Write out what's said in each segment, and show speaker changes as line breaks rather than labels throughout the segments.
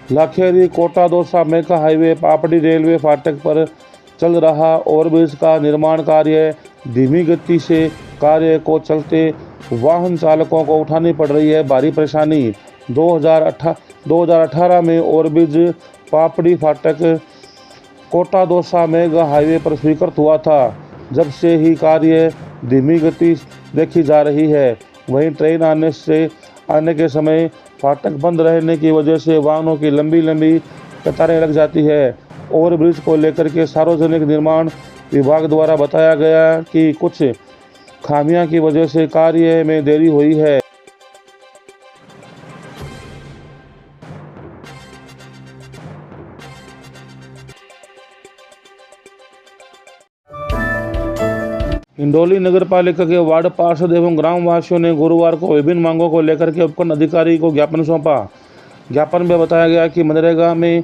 लाखेरी कोटा दौसा मेका highway पापड़ी railway फाटक पर चल रहा ओवरब्रिज का निर्माण कार्य धीमी गति से कार्य को चलते वाहन चालकों को उठानी पड़ रही है भारी परेशानी। 2018 में ओवरब्रिज पापड़ी फाटक कोटा दौसा मेगा हाईवे पर स्वीकृत हुआ था। जब से ही कार्य धीमी गति देखी जा रही है। वहीं ट्रेन आने के समय फाटक बंद रहने की वजह से वाहनों की लंबी कतारें लग जाती है। ओवरब्रिज को लेकर के सार्वजनिक निर्माण विभाग द्वारा बताया गया कि कुछ खामियों की वजह से कार्य में देरी हुई है। हिंडौली नगर पालिका के वार्ड पार्षद एवं ग्रामवासियों ने गुरुवार को विभिन्न मांगों को लेकर के उपखंड अधिकारी को ज्ञापन सौंपा। ज्ञापन में बताया गया कि मनरेगा में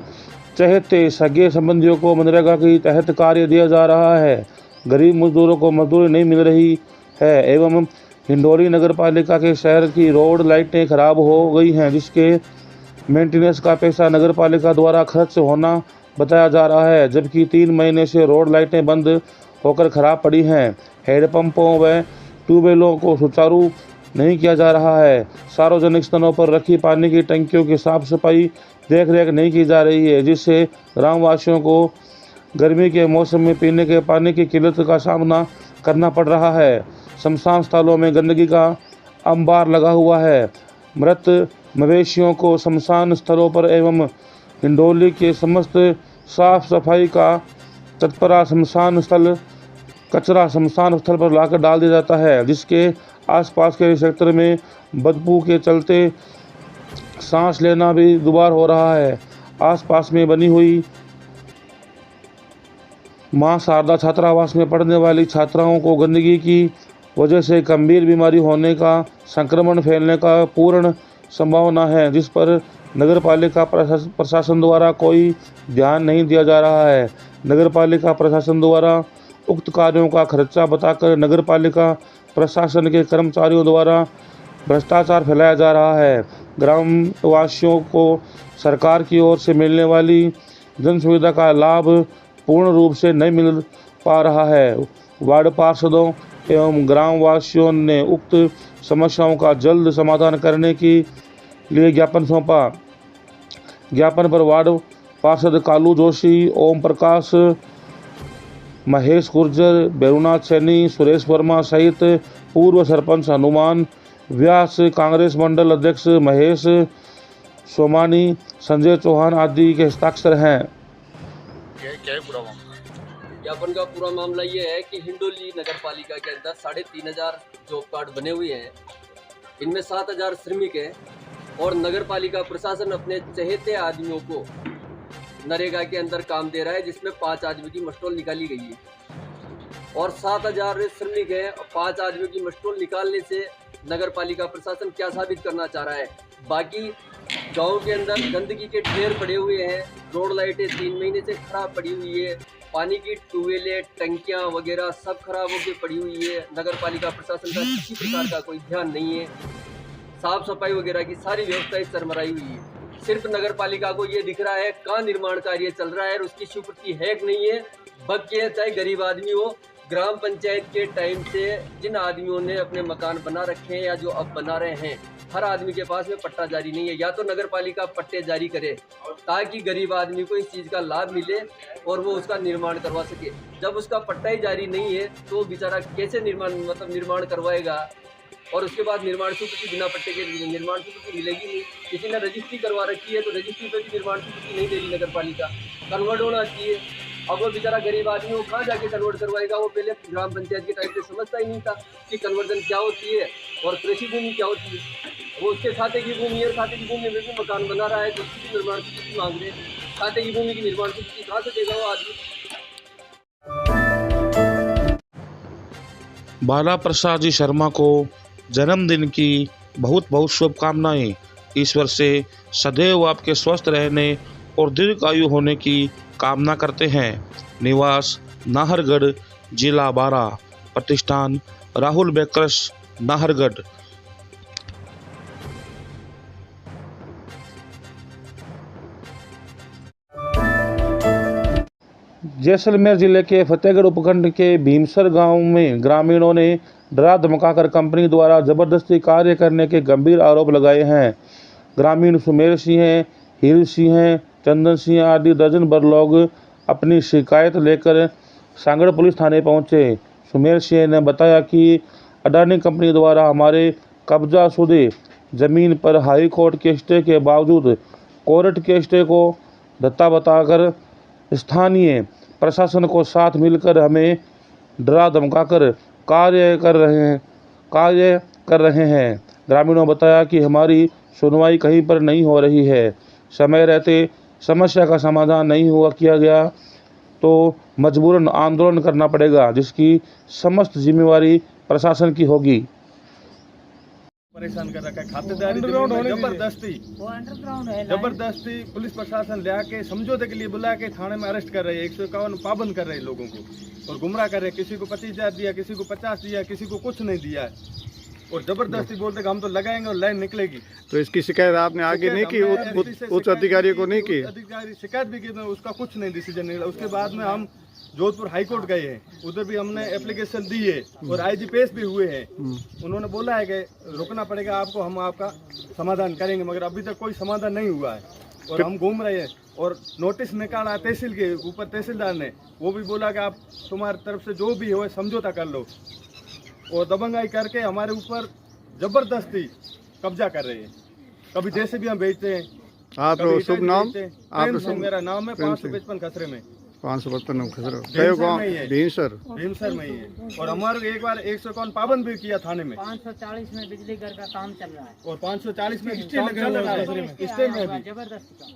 चहेते सगे संबंधियों को मनरेगा के तहत कार्य दिया जा रहा है, गरीब मजदूरों को मजदूरी नहीं मिल रही है एवं हिंडौली नगर पालिका के शहर की रोड लाइटें खराब हो गई हैं, जिसके मेंटेनेंस का पैसा नगर पालिका द्वारा खर्च होना बताया जा रहा है, जबकि 3 महीने से रोड लाइटें बंद होकर खराब पड़ी हैं। हैंडपंपों व ट्यूबवेलों को सुचारू नहीं किया जा रहा है। सार्वजनिक स्थानों पर रखी पानी की टंकियों की साफ सफाई देखरेख नहीं की जा रही है, जिससे ग्रामवासियों को गर्मी के मौसम में पीने के पानी की किल्लत का सामना करना पड़ रहा है। शमशान स्थलों में गंदगी का अंबार लगा हुआ है। मृत मवेशियों को शमशान स्थलों पर एवं हिंडौली के समस्त साफ सफाई का तत्परा कचरा शमशान स्थल पर लाकर डाल दिया जाता है, जिसके आसपास के क्षेत्र में बदबू के चलते सांस लेना भी दुबार हो रहा है। आसपास में बनी हुई मां शारदा छात्रावास में पढ़ने वाली छात्राओं को गंदगी की वजह से गंभीर बीमारी होने का संक्रमण फैलने का पूर्ण संभावना है, जिस पर नगर पालिका प्रशासन द्वारा कोई ध्यान नहीं दिया जा रहा है। नगर पालिका प्रशासन द्वारा उक्त कार्यों का खर्चा बताकर नगर पालिका प्रशासन के कर्मचारियों द्वारा भ्रष्टाचार फैलाया जा रहा है। ग्रामवासियों को सरकार की ओर से मिलने वाली जन सुविधा का लाभ पूर्ण रूप से नहीं मिल पा रहा है। वार्ड पार्षदों एवं ग्रामवासियों ने उक्त समस्याओं का जल्द समाधान करने के लिए ज्ञापन सौंपा। ज्ञापन पर वार्ड पार्षद कालू जोशी, ओम प्रकाश, महेश गुर्जर, भैरूनाथ सैनी, सुरेश वर्मा सहित पूर्व सरपंच हनुमान व्यास, कांग्रेस मंडल अध्यक्ष महेश सोमानी, संजय चौहान आदि के हस्ताक्षर हैं।
क्या है पूरा मामला?
ज्ञापन का पूरा मामला ये है कि हिंडौली नगर पालिका के अंदर 3500 जॉब कार्ड बने हुए हैं। इनमें 7000 श्रमिक हैं और नगर पालिका प्रशासन अपने चहेते आदमियों को नरेगा के अंदर काम दे रहा है, जिसमें 5 आदमी की मस्टोल निकाली गई है और 7000 श्रमिक हैं। 5 आदमियों की मस्टोल निकालने से नगर पालिका प्रशासन क्या साबित करना चाह रहा है? बाकी गांव के अंदर गंदगी के ढेर पड़े हुए हैं, रोड लाइटें 3 महीने से खराब पड़ी हुई है, पानी की ट्यूबवेलें, टंकियां वगैरह सब खराब होकर पड़ी हुई है। नगर पालिका प्रशासन का किसी प्रकार का कोई ध्यान नहीं है। साफ सफाई वगैरह की सारी व्यवस्थाएं सरमराई हुई है। सिर्फ नगर पालिका को ये दिख रहा है कहाँ निर्माण कार्य चल रहा है और उसकी स्वीकृति है कि नहीं है। बल्कि चाहे गरीब आदमी हो, ग्राम पंचायत के टाइम से जिन आदमियों ने अपने मकान बना रखे हैं या जो अब बना रहे हैं, हर आदमी के पास में पट्टा जारी नहीं है। या तो नगर पालिका पट्टे जारी करे ताकि गरीब आदमी को इस चीज़ का लाभ मिले और वो उसका निर्माण करवा सके। जब उसका पट्टा ही जारी नहीं है तो बेचारा कैसे निर्माण करवाएगा? और उसके बाद निर्माण स्वीकृति बिना पट्टे के निर्माण स्वीकृति मिलेगी नहीं। किसी ने रजिस्ट्री करवा रखी है तो रजिस्ट्री पर भी निर्माण स्वीकृति नहीं दे रही नगर पालिका। कन्वर्ट होना चाहिए। अब वो बेचारा गरीब आदमी वो कहाँ जाके कन्वर्ट करवाएगा? वो पहले ग्राम पंचायत के टाइम पे समझता ही नहीं था कि कन्वर्जन क्या होती है और कृषि भूमि क्या होती है। वो उसके खाते की भूमि और खाते की भूमि में भी मकान बना रहा है तो उसकी भी निर्माण स्वीकृति मांग रहे हैं। खाते की भूमि की निर्माण स्वीकृति कहाँ से देगा वो आदमी?
बाला प्रसाद जी शर्मा को जन्मदिन की बहुत बहुत शुभकामनाएं। ईश्वर से सदैव आपके स्वस्थ रहने और दीर्घायु होने की कामना करते हैं। निवास नाहरगढ़, जिला बारा। प्रतिष्ठान राहुल बेकर्स, नाहरगढ़। जैसलमेर जिले के फतेहगढ़ उपखंड के भीमसर गांव में ग्रामीणों ने डरा धमकाकर कंपनी द्वारा जबरदस्ती कार्य करने के गंभीर आरोप लगाए हैं। ग्रामीण सुमेर सिंह, हीर सिंह, चंदन सिंह आदि दर्जन भर लोग अपनी शिकायत लेकर सांगड़ पुलिस थाने पहुंचे। सुमेर सिंह ने बताया कि अडानी कंपनी द्वारा हमारे कब्जाशुदा जमीन पर हाई कोर्ट के स्टे के बावजूद कोर्ट के स्टे को धत्ता बताकर स्थानीय प्रशासन को साथ मिलकर हमें डरा धमकाकर कार्य कर रहे हैं। ग्रामीणों ने बताया कि हमारी सुनवाई कहीं पर नहीं हो रही है। समय रहते समस्या का समाधान नहीं किया गया तो मजबूरन आंदोलन करना पड़ेगा, जिसकी समस्त जिम्मेवारी प्रशासन की होगी।
परेशान कर रखा है। खातेदारी जबरदस्ती पुलिस प्रशासन ले आके समझौते के लिए बुला के थाने में अरेस्ट कर रहे हैं। 151 पाबंद कर रहे हैं लोगों को और गुमराह कर रहे हैं। किसी को 25,000 दिया, किसी को 50 दिया, किसी को कुछ नहीं दिया है और जबरदस्ती बोलते कि हम तो लगाएंगे और लाइन निकलेगी।
तो इसकी शिकायत आपने आगे नहीं की, उच्च अधिकारियों को नहीं की?
अधिकारी शिकायत भी की, उसका कुछ नहीं डिसीजन निकला। उसके बाद में हम जोधपुर हाई कोर्ट गए हैं, उधर भी हमने एप्लीकेशन दी है और आईजी पेश भी हुए हैं। उन्होंने बोला है कि रुकना पड़ेगा आपको, हम आपका समाधान करेंगे, मगर अभी तक कोई समाधान नहीं हुआ है और हम घूम रहे हैं। और नोटिस निकाला तहसील के ऊपर, तहसीलदार ने वो भी बोला कि आप तुम्हारी तरफ से जो भी हो समझौता कर लो और दबंगाई करके हमारे ऊपर जबरदस्ती कब्जा कर रहे हैं। कभी जैसे भी हम भेजते हैं।
आप शुभ नाम?
मेरा नाम है 555 खसरे में।
555 खसरे कयो गांव?
भीमसर में ही है। और हमारे एक बार 151 पाबंद भी किया थाने में।
540 में बिजली घर का काम चल रहा है
और 540 में स्टे लगा रहा है, स्टे में भी
जबरदस्ती काम।